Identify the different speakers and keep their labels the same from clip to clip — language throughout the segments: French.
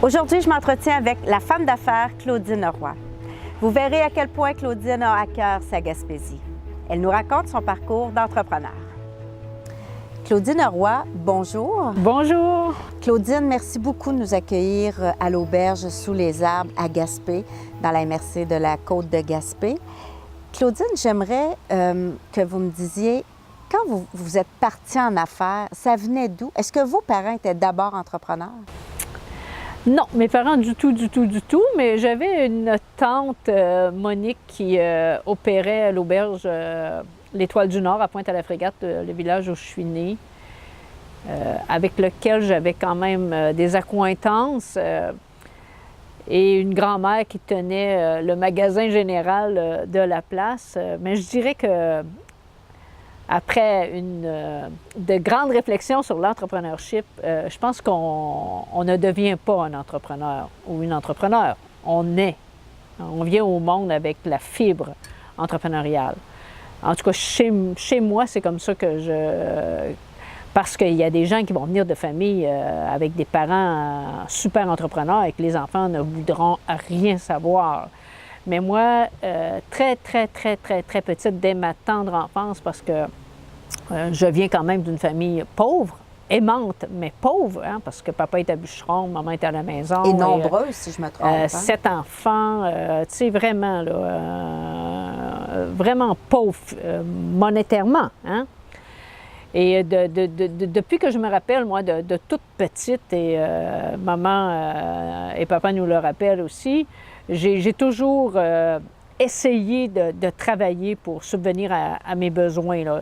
Speaker 1: Aujourd'hui, je m'entretiens avec la femme d'affaires Claudine Roy. Vous verrez à quel point Claudine a à cœur sa Gaspésie. Elle nous raconte son parcours d'entrepreneur. Claudine Roy, bonjour.
Speaker 2: Bonjour.
Speaker 1: Claudine, merci beaucoup de nous accueillir à l'auberge Sous les arbres à Gaspé, dans la MRC de la Côte de Gaspé. Claudine, j'aimerais que vous me disiez, quand vous êtes partie en affaires, ça venait d'où? Est-ce que vos parents étaient d'abord entrepreneurs?
Speaker 2: Non, mes parents du tout, mais j'avais une tante, Monique, qui opérait à l'auberge l'Étoile du Nord à Pointe-à-la-Frégate, le village où je suis née, avec lequel j'avais quand même des accointances et une grand-mère qui tenait le magasin général de la place. Mais je dirais que après de grandes réflexions sur l'entrepreneurship, je pense qu'on ne devient pas un entrepreneur ou une entrepreneur. On est. On vient au monde avec la fibre entrepreneuriale. En tout cas, chez moi, c'est comme ça que parce qu'il y a des gens qui vont venir de familles avec des parents super entrepreneurs et que les enfants ne voudront rien savoir. Mais moi, très petite, dès ma tendre enfance, parce que je viens quand même d'une famille pauvre, aimante, mais pauvre, hein, parce que papa était bûcheron, maman était à la maison.
Speaker 1: Et nombreuse, si je me trompe pas.
Speaker 2: 7 enfants, tu sais, vraiment, là, vraiment pauvre monétairement, hein. Et depuis que je me rappelle, moi, de toute petite, et maman et papa nous le rappellent aussi, j'ai toujours essayé de travailler pour subvenir à mes besoins, là.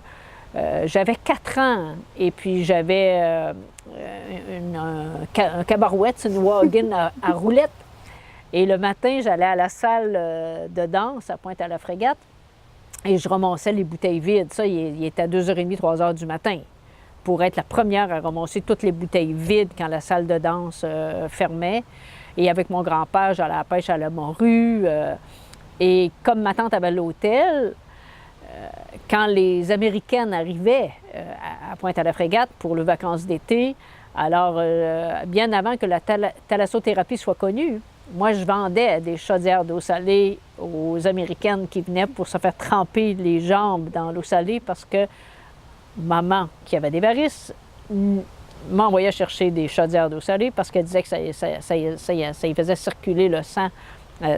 Speaker 2: J'avais 4 ans et puis j'avais un cabarouette, une wagon à roulettes. Et le matin, j'allais à la salle de danse à Pointe-à-la-Frégate et je ramassais les bouteilles vides. Ça, il était à 2h30, 3h du matin pour être la première à ramasser toutes les bouteilles vides quand la salle de danse fermait. Et avec mon grand-père, j'allais à la pêche à la morue. Et comme ma tante avait l'hôtel, quand les Américaines arrivaient à Pointe-à-la-Frégate pour les vacances d'été, alors bien avant que la thalassothérapie soit connue, moi je vendais des chaudières d'eau salée aux Américaines qui venaient pour se faire tremper les jambes dans l'eau salée parce que maman, qui avait des varices, m'envoyait chercher des chaudières d'eau salée parce qu'elle disait que ça y faisait circuler le sang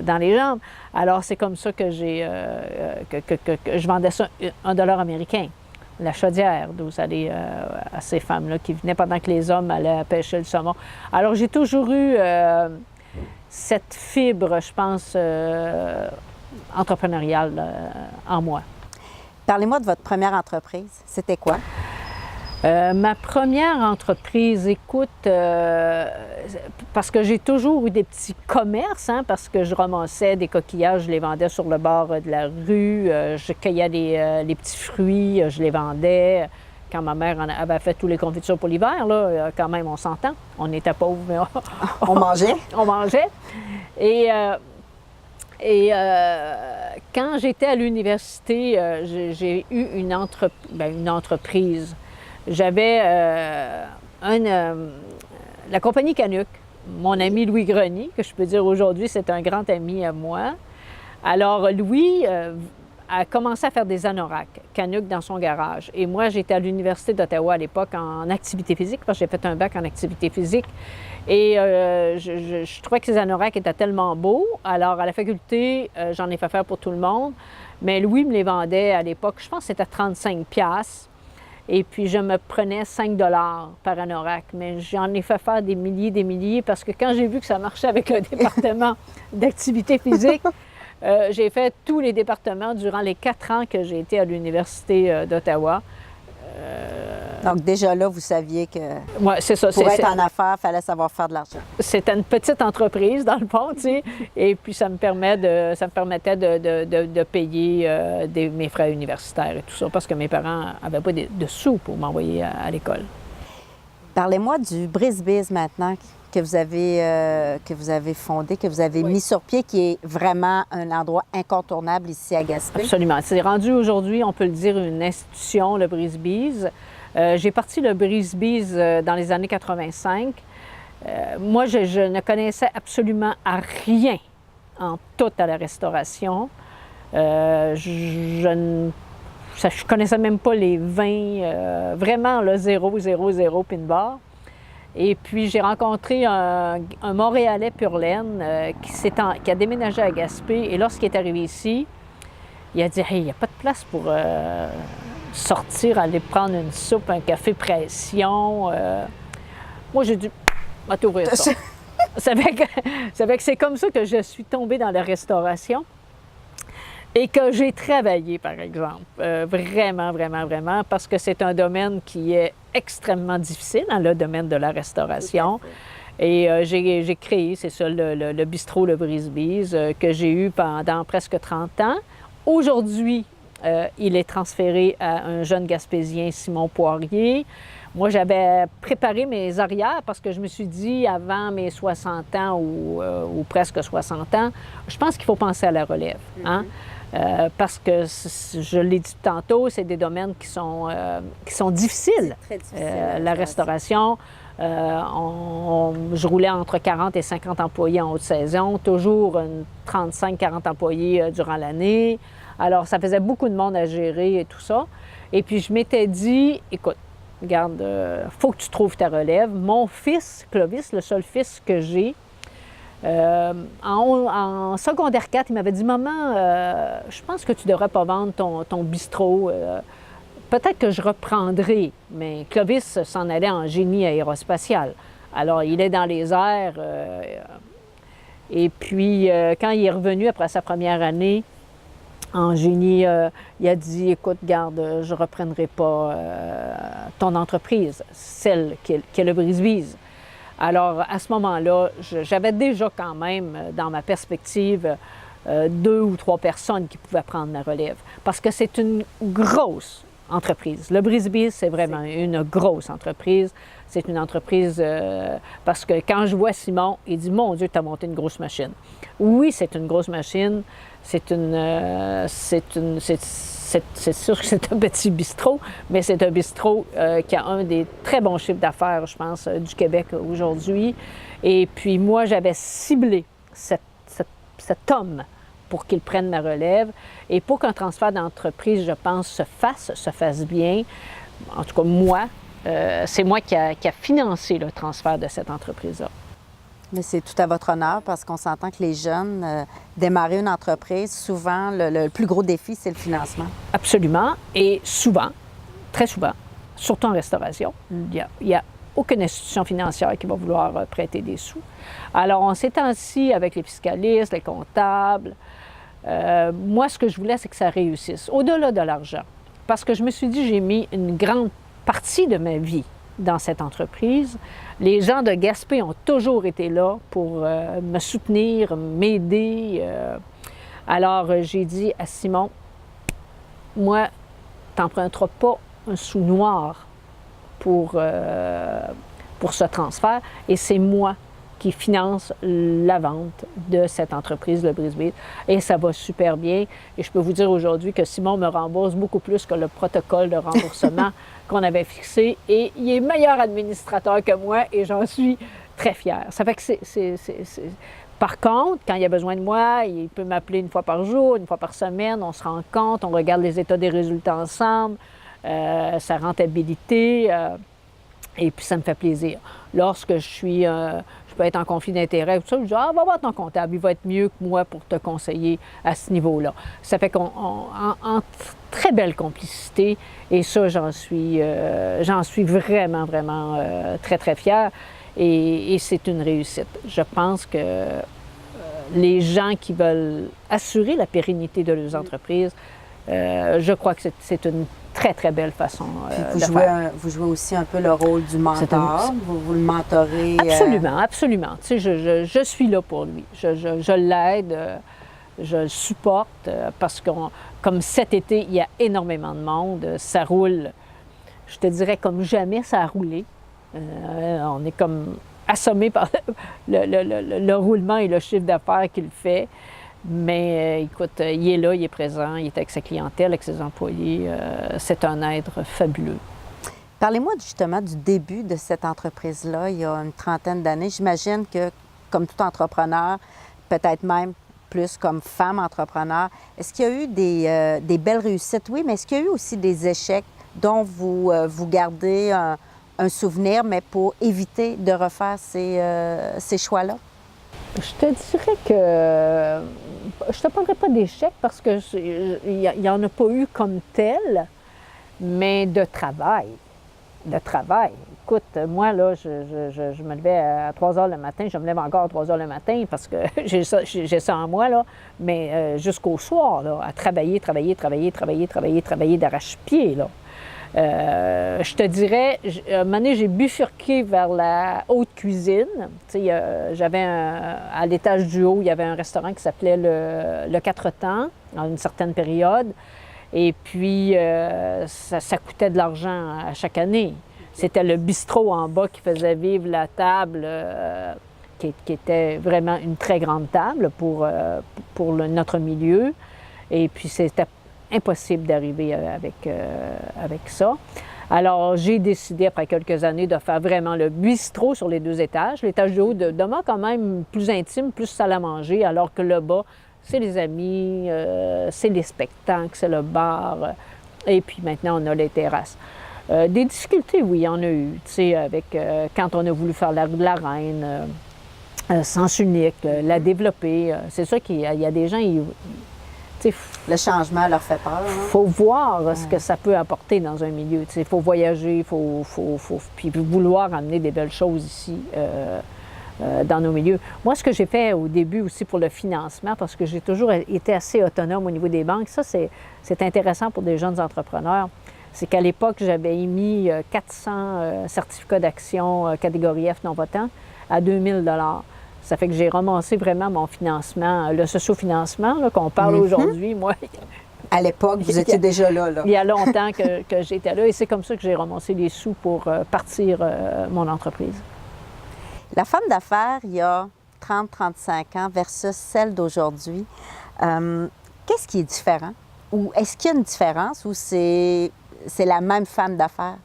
Speaker 2: dans les jambes. Alors, c'est comme ça que que je vendais ça $1 américain, la chaudière d'eau salée à ces femmes-là qui venaient pendant que les hommes allaient pêcher le saumon. Alors, j'ai toujours eu cette fibre, je pense, entrepreneuriale en moi.
Speaker 1: Parlez-moi de votre première entreprise. C'était quoi?
Speaker 2: Ma première entreprise, écoute, parce que j'ai toujours eu des petits commerces, hein, parce que je ramassais des coquillages, je les vendais sur le bord de la rue, je cueillais les petits fruits, je les vendais. Quand ma mère avait fait tous les confitures pour l'hiver, là, quand même, on s'entend. On était pauvres, mais
Speaker 1: on mangeait.
Speaker 2: On mangeait. Et quand j'étais à l'université, j'ai eu une entreprise. J'avais la compagnie Canuck, mon ami Louis Grenier, que je peux dire aujourd'hui, c'est un grand ami à moi. Alors, Louis a commencé à faire des anoraks, Canuck dans son garage. Et moi, j'étais à l'Université d'Ottawa à l'époque en activité physique, parce que j'ai fait un bac en activité physique. Et je trouvais que ces anoraks étaient tellement beaux. Alors, à la faculté, j'en ai fait faire pour tout le monde. Mais Louis me les vendait à l'époque, je pense que c'était 35$. Et puis, je me prenais 5$ par anorak. Mais j'en ai fait faire des milliers, parce que quand j'ai vu que ça marchait avec le département d'activité physique, j'ai fait tous les départements durant les 4 ans que j'ai été à l'Université d'Ottawa.
Speaker 1: Donc, déjà là, vous saviez que
Speaker 2: ouais, c'est ça,
Speaker 1: pour être en affaires, il fallait savoir faire de l'argent.
Speaker 2: C'était une petite entreprise, dans le fond, tu sais, et puis ça me permettait de payer mes frais universitaires et tout ça, parce que mes parents n'avaient pas de sous pour m'envoyer à l'école.
Speaker 1: Parlez-moi du Brise-Biz maintenant que vous avez fondé, que vous avez mis sur pied, qui est vraiment un endroit incontournable ici à Gaspé.
Speaker 2: Absolument. C'est rendu aujourd'hui, on peut le dire, une institution, le Brise-Biz. J'ai parti le Brise-Biz dans les années 85 Moi, je ne connaissais absolument à rien en tout à la restauration. Je ne connaissais même pas les vins, vraiment là, 0, 0, 0 pin bar. Et puis, j'ai rencontré un Montréalais pur laine qui a déménagé à Gaspé. Et lorsqu'il est arrivé ici, il a dit « Hey, il n'y a pas de place pour sortir, aller prendre une soupe, un café pression. Moi, j'ai dit « Va t'ouvrir ça. » Ça fait que c'est comme ça que je suis tombée dans la restauration et que j'ai travaillé, par exemple. Vraiment, vraiment, vraiment, parce que c'est un domaine qui est extrêmement difficile, dans le domaine de la restauration. Et j'ai créé, c'est ça, le bistrot Le Brise-Bise, que j'ai eu pendant presque 30 ans. Aujourd'hui, il est transféré à un jeune Gaspésien, Simon Poirier. Moi, j'avais préparé mes arrières parce que je me suis dit, avant mes 60 ans ou presque 60 ans, je pense qu'il faut penser à la relève. Hein? Parce que, je l'ai dit tantôt, c'est des domaines qui sont difficiles.
Speaker 1: Très difficile,
Speaker 2: la restauration, je roulais entre 40 et 50 employés en haute saison, toujours 35-40 employés durant l'année. Alors, ça faisait beaucoup de monde à gérer et tout ça. Et puis, je m'étais dit, écoute, regarde, faut que tu trouves ta relève. Mon fils, Clovis, le seul fils que j'ai, en secondaire 4, il m'avait dit « Maman, je pense que tu devrais pas vendre ton bistrot. Peut-être que je reprendrai. » Mais Clovis s'en allait en génie aérospatial. Alors, il est dans les airs. Et puis, quand il est revenu après sa première année en génie, il a dit « Écoute, garde, je ne reprendrai pas ton entreprise, celle qui est le Brise-Bise. » Alors, à ce moment-là, j'avais déjà quand même, dans ma perspective, 2 ou 3 personnes qui pouvaient prendre ma relève. Parce que c'est une grosse entreprise. Le Brise-Bise, c'est vraiment une grosse entreprise. C'est une entreprise parce que quand je vois Simon, il dit « Mon Dieu, tu as monté une grosse machine. » Oui, c'est une grosse machine. C'est sûr que c'est un petit bistrot, mais c'est un bistrot qui a un des très bons chiffres d'affaires, je pense, du Québec aujourd'hui. Et puis moi, j'avais ciblé cet homme pour qu'il prenne ma relève. Et pour qu'un transfert d'entreprise, je pense, se fasse bien, en tout cas moi, c'est moi qui a financé le transfert de cette entreprise-là.
Speaker 1: Mais c'est tout à votre honneur parce qu'on s'entend que les jeunes, démarrer une entreprise, souvent, le plus gros défi, c'est le financement.
Speaker 2: Absolument. Et souvent, très souvent, surtout en restauration, il y a aucune institution financière qui va vouloir prêter des sous. Alors, on s'est assis avec les fiscalistes, les comptables. Moi, ce que je voulais, c'est que ça réussisse, au-delà de l'argent. Parce que je me suis dit, j'ai mis une grande partie de ma vie dans cette entreprise. Les gens de Gaspé ont toujours été là pour me soutenir, m'aider. Alors, j'ai dit à Simon, moi, tu n'emprunteras pas un sou noir pour ce transfert, et c'est moi qui finance la vente de cette entreprise, le Brise-Bise. Et ça va super bien. Et je peux vous dire aujourd'hui que Simon me rembourse beaucoup plus que le protocole de remboursement qu'on avait fixé. Et il est meilleur administrateur que moi et j'en suis très fière. Ça fait que Par contre, quand il a besoin de moi, il peut m'appeler une fois par jour, une fois par semaine. On se rencontre, on regarde les états des résultats ensemble, sa rentabilité. Et puis, ça me fait plaisir. Lorsque je peux être en conflit d'intérêts, tout ça, je dis « Ah, va voir ton comptable, il va être mieux que moi pour te conseiller à ce niveau-là. » Ça fait qu'on en très belle complicité, et ça, j'en suis vraiment, vraiment très, très fière, et c'est une réussite. Je pense que les gens qui veulent assurer la pérennité de leurs entreprises, je crois que c'est une très, très belle façon de faire.
Speaker 1: Vous jouez aussi un peu le rôle du mentor. Vous le mentorez.
Speaker 2: Absolument, absolument. Tu sais, je suis là pour lui. Je l'aide, je le supporte parce que, comme cet été, il y a énormément de monde. Ça roule, je te dirais, comme jamais ça a roulé. On est comme assommé par le roulement et le chiffre d'affaires qu'il fait. Mais écoute, il est là, il est présent, il est avec sa clientèle, avec ses employés. C'est un être fabuleux.
Speaker 1: Parlez-moi justement du début de cette entreprise-là, il y a une trentaine d'années. J'imagine que, comme tout entrepreneur, peut-être même plus comme femme entrepreneur, est-ce qu'il y a eu des belles réussites? Oui, mais est-ce qu'il y a eu aussi des échecs dont vous gardez un souvenir, mais pour éviter de refaire ces choix-là?
Speaker 2: Je te dirais que je te parlerai pas d'échec parce que il n'y en a pas eu comme tel, mais de travail. De travail. Écoute, moi, là, je me levais à 3 heures le matin, je me lève encore à 3 heures le matin parce que j'ai ça en moi, là, mais jusqu'au soir, là, à travailler d'arrache-pied, là. Je te dirais, à un moment donné, j'ai bifurqué vers la haute cuisine. Tu sais, j'avais à l'étage du haut, il y avait un restaurant qui s'appelait le Quatre Temps, à une certaine période. Et puis, ça coûtait de l'argent à chaque année. C'était le bistrot en bas qui faisait vivre la table, qui était vraiment une très grande table pour notre milieu. Et puis, c'était impossible d'arriver avec ça. Alors, j'ai décidé, après quelques années, de faire vraiment le bistrot sur les 2 étages. L'étage du haut demeure quand même plus intime, plus salle à manger, alors que le bas, c'est les amis, c'est les spectacles, c'est le bar. Et puis maintenant, on a les terrasses. Des difficultés, oui, il y en a eu. Tu sais, avec quand on a voulu faire la rue de la Reine, sens unique, la développer. C'est sûr qu'il y a des gens,
Speaker 1: le changement leur fait peur.
Speaker 2: Il faut voir ce que ça peut apporter dans un milieu. Il faut voyager, il faut puis vouloir amener des belles choses ici dans nos milieux. Moi, ce que j'ai fait au début aussi pour le financement, parce que j'ai toujours été assez autonome au niveau des banques, ça, c'est intéressant pour des jeunes entrepreneurs, c'est qu'à l'époque, j'avais émis 400 certificats d'action catégorie F non votant à 2000 $. Ça fait que j'ai ramassé vraiment mon financement, le sociofinancement qu'on parle aujourd'hui. Moi,
Speaker 1: à l'époque, vous étiez déjà là.
Speaker 2: Il y a longtemps que j'étais là et c'est comme ça que j'ai ramassé les sous pour partir mon entreprise.
Speaker 1: La femme d'affaires, il y a 30-35 ans versus celle d'aujourd'hui, qu'est-ce qui est différent? Ou est-ce qu'il y a une différence ou c'est la même femme d'affaires?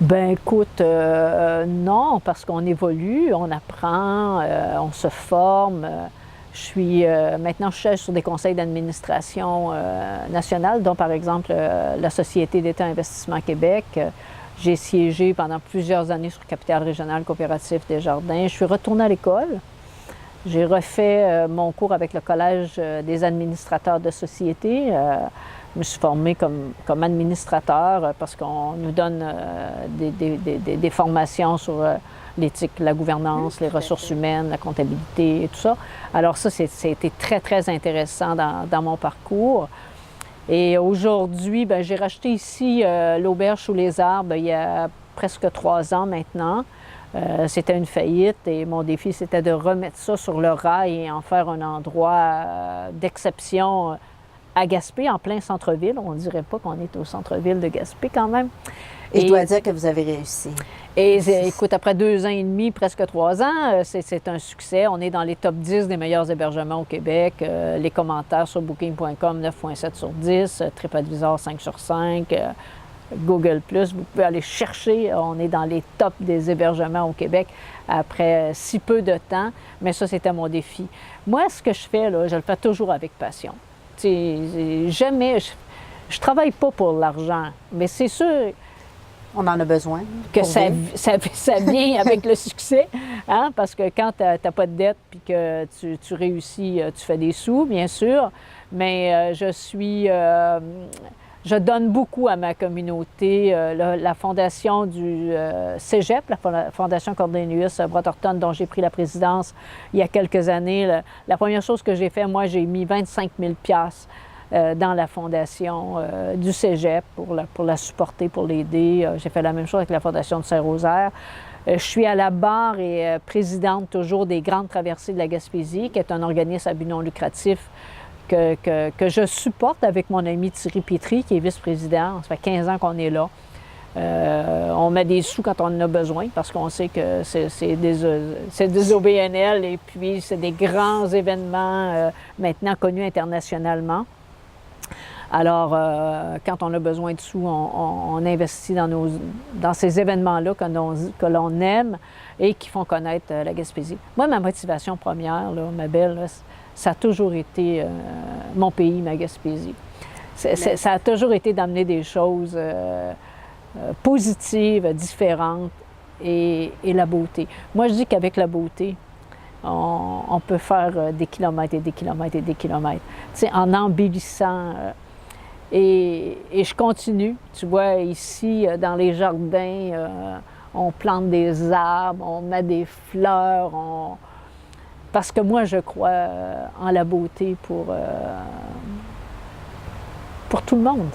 Speaker 2: Ben écoute, non, parce qu'on évolue, on apprend, on se forme. Maintenant, je siège sur des conseils d'administration nationale, dont par exemple la Société d'État Investissement Québec. J'ai siégé pendant plusieurs années sur Capital Régional Coopératif Desjardins. Je suis retournée à l'école. J'ai refait mon cours avec le Collège des administrateurs de société. Je me suis formée comme administrateur parce qu'on nous donne des formations sur l'éthique, la gouvernance, les ressources humaines, la comptabilité et tout ça. Alors ça, été très, très intéressant dans mon parcours. Et aujourd'hui, ben, j'ai racheté ici l'auberge sous les arbres il y a presque 3 ans maintenant. C'était une faillite et mon défi, c'était de remettre ça sur le rail et en faire un endroit d'exception à Gaspé, en plein centre-ville. On ne dirait pas qu'on est au centre-ville de Gaspé quand même.
Speaker 1: Et je dois dire que vous avez réussi.
Speaker 2: Et écoute, après 2 ans et demi, presque 3 ans, c'est un succès. On est dans les top 10 des meilleurs hébergements au Québec. Les commentaires sur Booking.com, 9,7 sur 10, TripAdvisor, 5 sur 5, Google+, vous pouvez aller chercher. On est dans les tops des hébergements au Québec après si peu de temps. Mais ça, c'était mon défi. Moi, ce que je fais, là, je le fais toujours avec passion. Jamais... Je travaille pas pour l'argent, mais c'est sûr...
Speaker 1: On en a besoin.
Speaker 2: Que ça vient avec le succès, hein? Parce que quand tu n'as pas de dette puis que tu réussis, tu fais des sous, bien sûr, mais je donne beaucoup à ma communauté. La fondation du Cégep, la Fondation Cornelius Broughton, dont j'ai pris la présidence il y a quelques années, la première chose que j'ai fait, moi, j'ai mis 25 000 $ dans la fondation du Cégep pour la supporter, pour l'aider. J'ai fait la même chose avec la fondation de Saint-Rosaire. Je suis à la barre et présidente toujours des Grandes Traversées de la Gaspésie, qui est un organisme à but non lucratif que je supporte avec mon ami Thierry Pétry, qui est vice-président. Ça fait 15 ans qu'on est là. On met des sous quand on en a besoin parce qu'on sait que c'est des OBNL et puis c'est des grands événements maintenant connus internationalement. Alors, quand on a besoin de sous, on investit dans ces événements-là que l'on aime et qui font connaître la Gaspésie. Moi, ma motivation première, là, ma belle, là, ça a toujours été mon pays, ma Gaspésie. Ça a toujours été d'amener des choses positives, différentes et la beauté. Moi, je dis qu'avec la beauté, on peut faire des kilomètres et des kilomètres et des kilomètres. Tu sais, en embellissant. Et je continue. Tu vois, ici, dans les jardins, on plante des arbres, on met des fleurs. Parce que moi, je crois en la beauté pour tout le monde.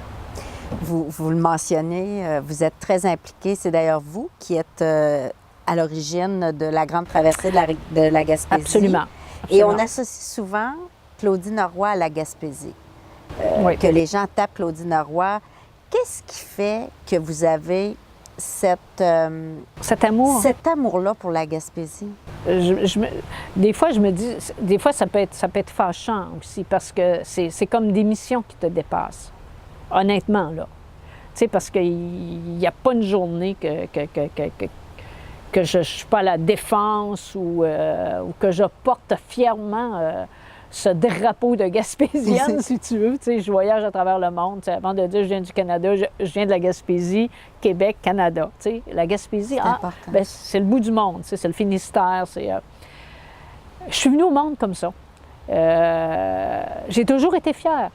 Speaker 1: Vous le mentionnez, vous êtes très impliqué. C'est d'ailleurs vous qui êtes à l'origine de la grande traversée de la Gaspésie.
Speaker 2: Absolument.
Speaker 1: Et on associe souvent Claudine Roy à la Gaspésie.
Speaker 2: Oui.
Speaker 1: Que les gens tapent Claudine Roy. Qu'est-ce qui fait que vous avez cet
Speaker 2: amour?
Speaker 1: Cet amour-là pour la Gaspésie?
Speaker 2: Des fois, je me dis, des fois, ça peut être fâchant aussi, parce que c'est comme des missions qui te dépassent. Honnêtement, là. Tu sais, parce qu'il n'y a pas une journée que je ne suis pas à la défense ou que je porte fièrement ce drapeau de Gaspésienne, si tu veux. Tu sais, je voyage à travers le monde. Tu sais, avant de dire je viens du Canada, je viens de la Gaspésie, Québec, Canada. Tu sais, la Gaspésie, ben, c'est le bout du monde. Tu sais, c'est le Finistère. Je suis venue au monde comme ça. J'ai toujours été fière.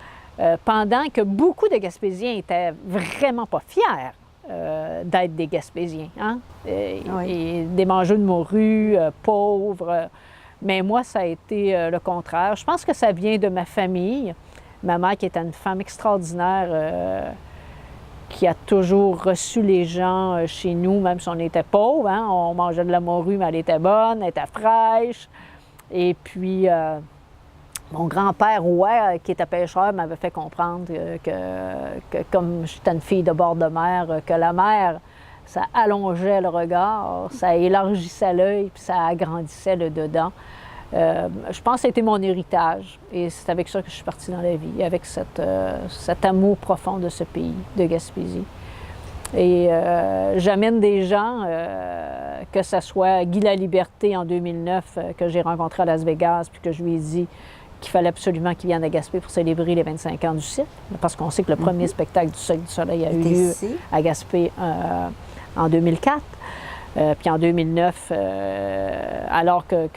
Speaker 2: Pendant que beaucoup de Gaspésiens étaient vraiment pas fiers d'être des Gaspésiens. Hein? Et des mangeux de morue, pauvres. Mais moi, ça a été le contraire. Je pense que ça vient de ma famille. Ma mère, qui était une femme extraordinaire, qui a toujours reçu les gens chez nous, même si on était pauvres. Hein? On mangeait de la morue, mais elle était bonne, elle était fraîche. Et puis, mon grand-père, qui était pêcheur, m'avait fait comprendre que comme j'étais une fille de bord de mer, que la mer, ça allongeait le regard, ça élargissait l'œil, puis ça agrandissait le dedans. Je pense que c'était mon héritage. Et c'est avec ça que je suis partie dans la vie, avec cet amour profond de ce pays, de Gaspésie. Et j'amène des gens, que ce soit Guy Laliberté en 2009, que j'ai rencontré à Las Vegas, puis que je lui ai dit qu'il fallait absolument qu'il vienne à Gaspé pour célébrer les 25 ans du site, parce qu'on sait que le premier spectacle du Cirque du Soleil a eu lieu à Gaspé en 2004. Puis en 2009, alors que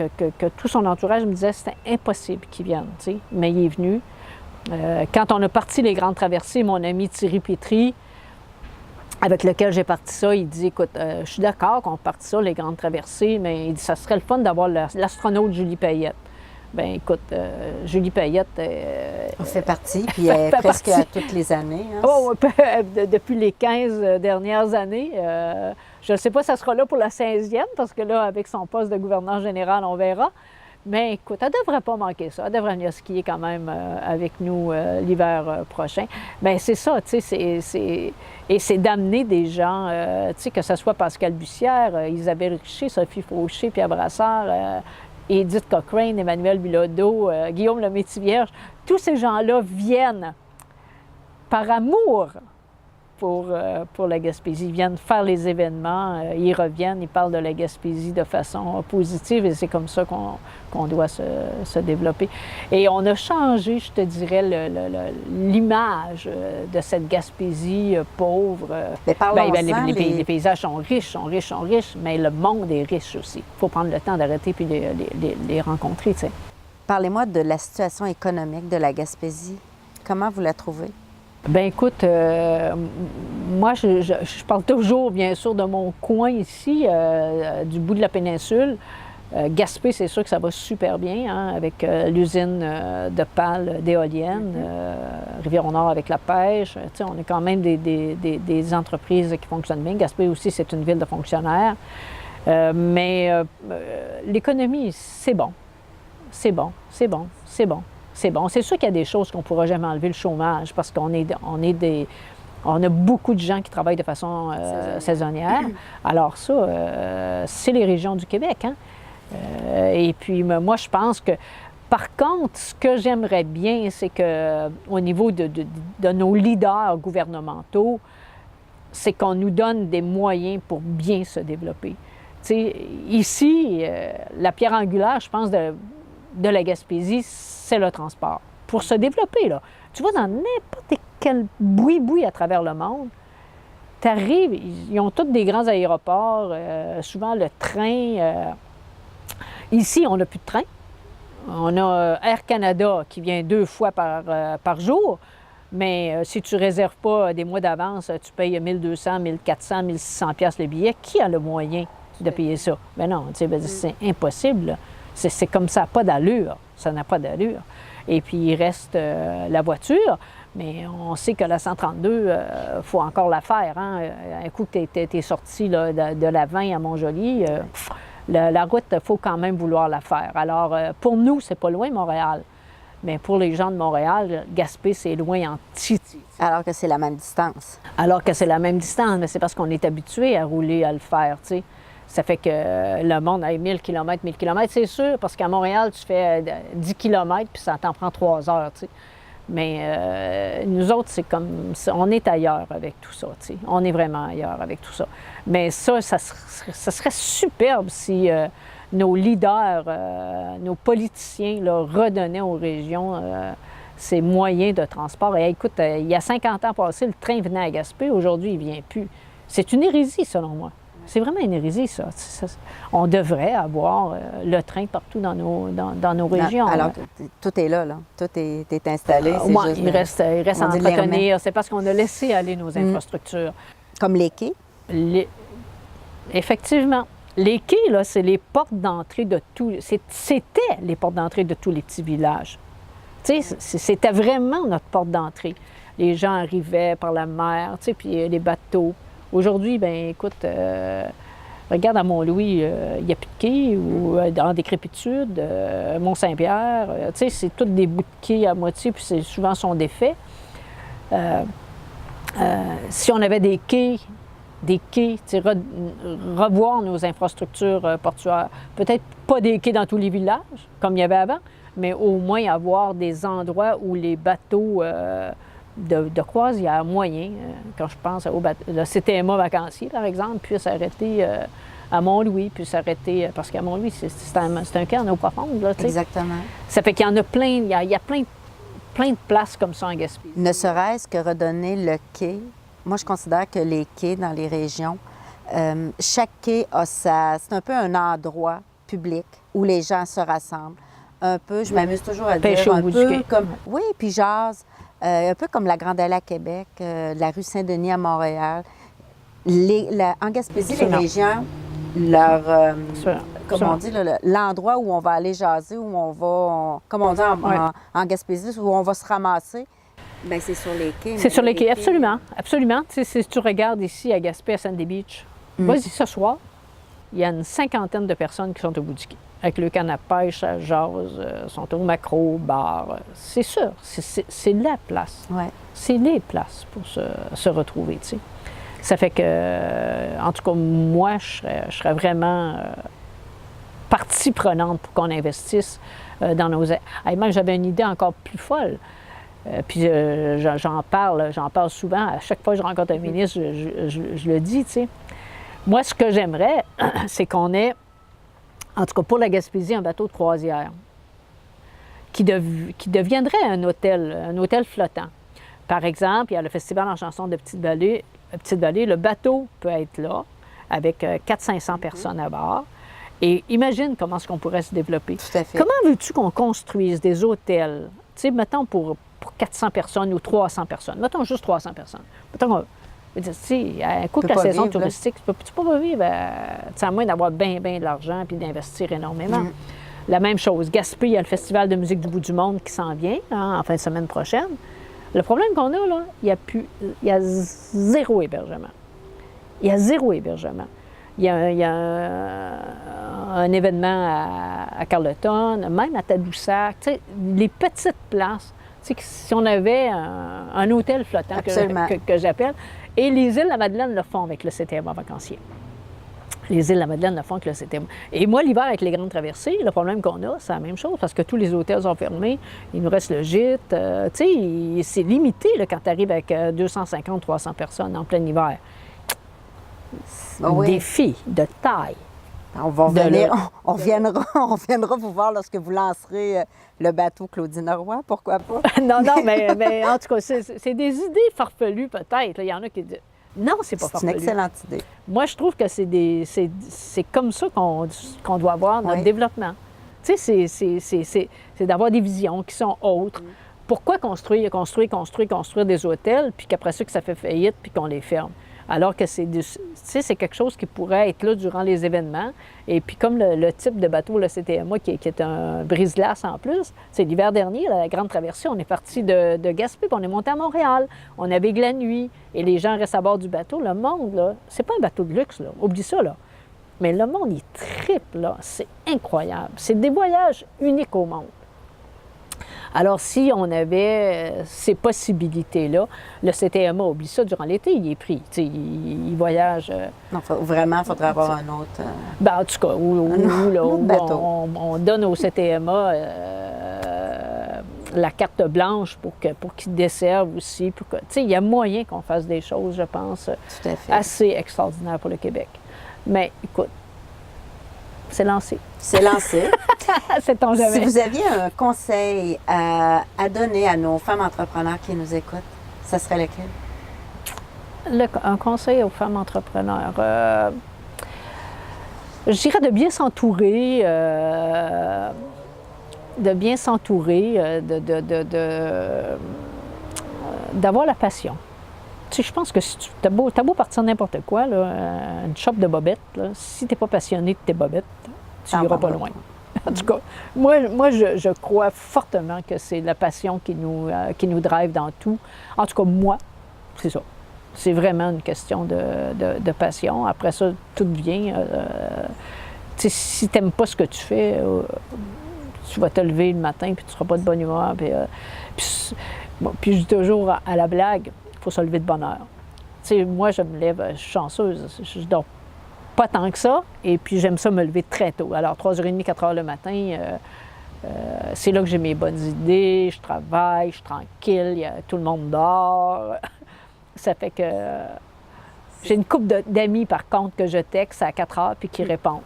Speaker 2: tout son entourage me disait que c'était impossible qu'il vienne, tu sais, mais il est venu. Quand on a parti les grandes traversées, mon ami Thierry Pétry, avec lequel j'ai parti ça, il dit, écoute, je suis d'accord qu'on parte ça, les grandes traversées, mais il dit, ça serait le fun d'avoir l'astronaute Julie Payette. Bien, écoute, Julie Payette...
Speaker 1: on fait partie, puis elle est presque à toutes les années. Hein?
Speaker 2: Oh, depuis les 15 dernières années. Je ne sais pas si ça sera là pour la 16e, parce que là, avec son poste de gouverneur général, on verra. Mais écoute, elle ne devrait pas manquer ça. Elle devrait venir skier quand même avec nous l'hiver prochain. Bien, c'est ça, tu sais, et c'est d'amener des gens, tu sais, que ce soit Pascal Bussière, Isabelle Richer, Sophie Fauché, Pierre Brassard, Edith Cochrane, Emmanuel Bilodeau, Guillaume le Métivierge, tous ces gens-là viennent par amour pour la Gaspésie. Ils viennent faire les événements, ils reviennent, ils parlent de la Gaspésie de façon positive et c'est comme ça qu'on doit se développer. Et on a changé, je te dirais, l'image de cette Gaspésie pauvre.
Speaker 1: Mais
Speaker 2: les paysages sont riches, mais le monde est riche aussi. Il faut prendre le temps d'arrêter puis les rencontrer, tu sais.
Speaker 1: Parlez-moi de la situation économique de la Gaspésie. Comment vous la trouvez?
Speaker 2: Bien, écoute, moi, je parle toujours, bien sûr, de mon coin ici, du bout de la péninsule. Gaspé, c'est sûr que ça va super bien, hein, avec l'usine de pales d'éoliennes, Rivière-au-Nord avec la pêche. Tu sais, on est quand même des entreprises qui fonctionnent bien. Gaspé aussi, c'est une ville de fonctionnaires. Mais l'économie, c'est bon. C'est bon. C'est sûr qu'il y a des choses qu'on ne pourra jamais enlever, le chômage, parce qu'on on a beaucoup de gens qui travaillent de façon saisonnière. Alors ça, c'est les régions du Québec. Hein? Et puis moi, je pense que Par contre, ce que j'aimerais bien, c'est qu'au niveau de nos leaders gouvernementaux, c'est qu'on nous donne des moyens pour bien se développer. T'sais, ici, la pierre angulaire, je pense, de la Gaspésie, c'est le transport. Pour se développer, là, tu vas dans n'importe quel boui-boui à travers le monde, tu arrives, ils ont tous des grands aéroports, souvent le train. Ici, on n'a plus de train. On a Air Canada qui vient 2 fois par jour, mais si tu ne réserves pas des mois d'avance, tu payes 1200, 1400, 1600 pièces le billet. Qui a le moyen de payer ça? Ben non, c'est impossible. C'est comme ça, pas d'allure. Ça n'a pas d'allure. Et puis, il reste la voiture, mais on sait que la 132, il faut encore la faire. Hein? Un coup que tu es sorti là, de la 20 à Montjoly, la route, il faut quand même vouloir la faire. Alors, pour nous, c'est pas loin, Montréal. Mais pour les gens de Montréal, Gaspé, c'est loin en titi.
Speaker 1: Alors que c'est la même distance.
Speaker 2: Alors que c'est la même distance, mais c'est parce qu'on est habitué à rouler, à le faire, tu sais. Ça fait que le monde a 1000 km, 1000 km, c'est sûr, parce qu'à Montréal, tu fais 10 km, puis ça t'en prend 3 heures, tu sais. Mais nous autres, c'est comme... On est ailleurs avec tout ça, tu sais. On est vraiment ailleurs avec tout ça. Mais ça serait superbe si nos leaders, nos politiciens, là, redonnaient aux régions ces moyens de transport. Et écoute, il y a 50 ans passés, le train venait à Gaspé. Aujourd'hui, il ne vient plus. C'est une hérésie, selon moi. C'est vraiment une hérésie, ça. On devrait avoir le train partout dans nos régions.
Speaker 1: Alors, tout est là. Tout est installé.
Speaker 2: Ouais, il reste à entretenir. C'est parce qu'on a laissé aller nos infrastructures.
Speaker 1: Comme les quais?
Speaker 2: Effectivement. Les quais, là, c'est les portes d'entrée de tous... C'était les portes d'entrée de tous les petits villages. Tu sais, c'était vraiment notre porte d'entrée. Les gens arrivaient par la mer, tu sais, puis les bateaux. Aujourd'hui, bien, écoute, regarde à Mont-Louis, il n'y a plus de quai, ou en décrépitude, Mont-Saint-Pierre, tu sais, c'est tous des bouts de quai à moitié, puis souvent sont défaits. Si on avait des quais, tu sais, revoir nos infrastructures portuaires, peut-être pas des quais dans tous les villages, comme il y avait avant, mais au moins avoir des endroits où les bateaux... de croisière moyen, quand je pense au le CTMA vacancier, par exemple, puis s'arrêter à Mont-Louis, puis s'arrêter, parce qu'à Mont-Louis, c'est un quai en eau profonde, là, tu sais.
Speaker 1: Exactement.
Speaker 2: Ça fait qu'il y en a plein, il y a plein de places comme ça en Gaspésie.
Speaker 1: Ne serait-ce que redonner le quai. Moi, je considère que les quais dans les régions, chaque quai a c'est un peu un endroit public où les gens se rassemblent. Un peu, je m'amuse toujours à dire, un peu comme... Oui, puis jase. Un peu comme la Grande Allée à Québec, la rue Saint-Denis à Montréal. En Gaspésie, les régions, on dit, l'endroit où on va aller jaser, où on va, comme on dit en Gaspésie, où on va se ramasser, bien, c'est sur les quais.
Speaker 2: C'est sur les quais, absolument. Absolument. Tu sais, si tu regardes ici à Gaspé, à Sandy Beach, vas-y, ce soir, il y a une 50aine de personnes qui sont au bout du quai. Avec le canne à pêche, à jase, sont au macro, bar. C'est sûr, c'est la place.
Speaker 1: Ouais.
Speaker 2: C'est les places pour se retrouver, tu sais. Ça fait que, en tout cas, moi, je serais vraiment partie prenante pour qu'on investisse dans nos... Même, j'avais une idée encore plus folle. Puis j'en parle souvent. À chaque fois que je rencontre un ministre, je le dis, tu sais. Moi, ce que j'aimerais, c'est qu'on ait... En tout cas, pour la Gaspésie, un bateau de croisière qui deviendrait un hôtel flottant. Par exemple, il y a le Festival en chanson de Petite-Vallée. Le bateau peut être là avec 400-500 personnes à bord. Et imagine comment est-ce qu'on pourrait se développer.
Speaker 1: Tout à fait.
Speaker 2: Comment veux-tu qu'on construise des hôtels, tu sais, mettons pour 400 personnes ou 300 personnes. Mettons juste 300 personnes. Mettons tu sais, à un coup de la saison touristique, tu peux pas vivre à moins d'avoir bien de l'argent puis d'investir énormément. La même chose, Gaspé, il y a le Festival de musique du bout du monde qui s'en vient en fin de semaine prochaine. Le problème qu'on a, là, il y a zéro hébergement. Il y a zéro hébergement. Il y a un événement à Carleton, même à Tadoussac, tu sais, les petites places. Tu sais, si on avait un hôtel flottant que j'appelle, et les îles de la Madeleine le font avec le CTMA vacancier. Les îles de la Madeleine ne font que le CTMA. Et moi, l'hiver, avec les grandes traversées, le problème qu'on a, c'est la même chose, parce que tous les hôtels sont fermés. Il nous reste le gîte. Tu sais, c'est limité là, quand tu arrives avec 250-300 personnes en plein hiver. C'est un défi de taille.
Speaker 1: On va venir, on viendra vous voir lorsque vous lancerez le bateau Claudine Roy, pourquoi pas?
Speaker 2: Non, mais en tout cas, c'est des idées farfelues peut-être. Il y en a qui disent, non, c'est pas farfelu.
Speaker 1: C'est une excellente idée.
Speaker 2: Moi, je trouve que c'est comme ça qu'on doit voir notre développement. Tu sais, c'est d'avoir des visions qui sont autres. Pourquoi construire des hôtels, puis qu'après ça, que ça fait faillite, puis qu'on les ferme? Alors que c'est quelque chose qui pourrait être là durant les événements. Et puis comme le type de bateau, le CTMA, qui est un brise-glace en plus, c'est l'hiver dernier, la grande traversée, on est parti de Gaspé, puis on est monté à Montréal. On navigue la nuit, et les gens restent à bord du bateau. Le monde, là, c'est pas un bateau de luxe, là. Oublie ça, là. Mais le monde, il tripe, là. C'est incroyable. C'est des voyages uniques au monde. Alors, si on avait ces possibilités-là, le CTMA, oublie ça, durant l'été, il est pris. Il voyage...
Speaker 1: Non, vraiment, il faudrait avoir un autre...
Speaker 2: Ben, en tout cas, on donne au CTMA la carte blanche pour qu'il desserve aussi. Il y a moyen qu'on fasse des choses, je pense,
Speaker 1: tout à fait,
Speaker 2: assez extraordinaires pour le Québec. Mais écoute, c'est lancé.
Speaker 1: C'est lancé.
Speaker 2: Sait-on jamais.
Speaker 1: Si vous aviez un conseil à donner à nos femmes entrepreneurs qui nous écoutent, ça serait lequel?
Speaker 2: Un conseil aux femmes entrepreneurs, je dirais de bien s'entourer, d'avoir la passion. Tu sais, je pense que si t'as beau partir n'importe quoi, là, une shop de bobettes, là, si t'es pas passionné de tes bobettes, tu n'iras pas loin. En tout cas, moi je crois fortement que c'est la passion qui nous drive dans tout. En tout cas, moi, c'est ça. C'est vraiment une question de passion. Après ça, tout vient. Tu sais, si tu n'aimes pas ce que tu fais, tu vas te lever le matin puis tu ne seras pas de bonne humeur. Puis je dis toujours à la blague, il faut se lever de bonne heure. Tu sais, moi, je me lève, je suis chanceuse. Je dors pas tant que ça, et puis j'aime ça me lever très tôt. Alors, 3h30, 4h le matin, c'est là que j'ai mes bonnes idées, je travaille, je suis tranquille, tout le monde dort. Ça fait que j'ai une couple d'amis, par contre, que je texte à 4h puis qui répondent.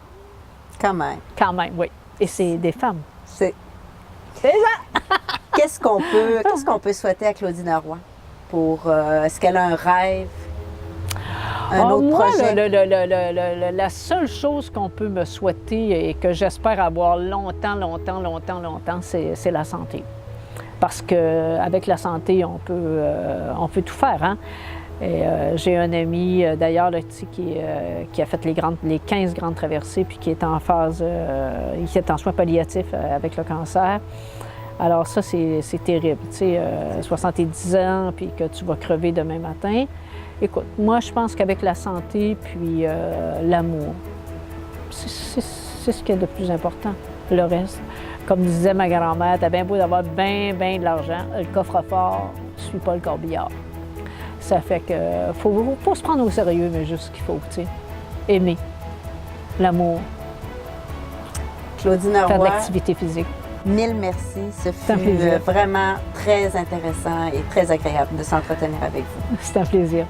Speaker 1: Quand même.
Speaker 2: Quand même, oui. Et c'est des femmes.
Speaker 1: C'est
Speaker 2: ça!
Speaker 1: Qu'est-ce qu'on peut souhaiter à Claudine Roy? Est-ce qu'elle a un rêve? Un autre projet?
Speaker 2: La seule chose qu'on peut me souhaiter et que j'espère avoir longtemps, c'est la santé. Parce qu'avec la santé, on peut tout faire. Hein? J'ai un ami, d'ailleurs, qui a fait les 15 grandes traversées, puis qui est en phase, qui est en soins palliatifs avec le cancer. Alors ça, c'est terrible. Tu sais, 70 ans, puis que tu vas crever demain matin. Écoute, moi, je pense qu'avec la santé, puis l'amour, c'est ce qui est le plus important. Le reste, comme disait ma grand-mère, t'as bien beau d'avoir bien de l'argent, le coffre-fort ne suit pas le corbillard. Ça fait que faut se prendre au sérieux, mais juste ce qu'il faut, tu sais. Aimer, l'amour,
Speaker 1: Claudine Roy,
Speaker 2: faire de l'activité physique.
Speaker 1: Mille merci. Ce fut vraiment très intéressant et très agréable de s'entretenir avec vous.
Speaker 2: C'est un plaisir.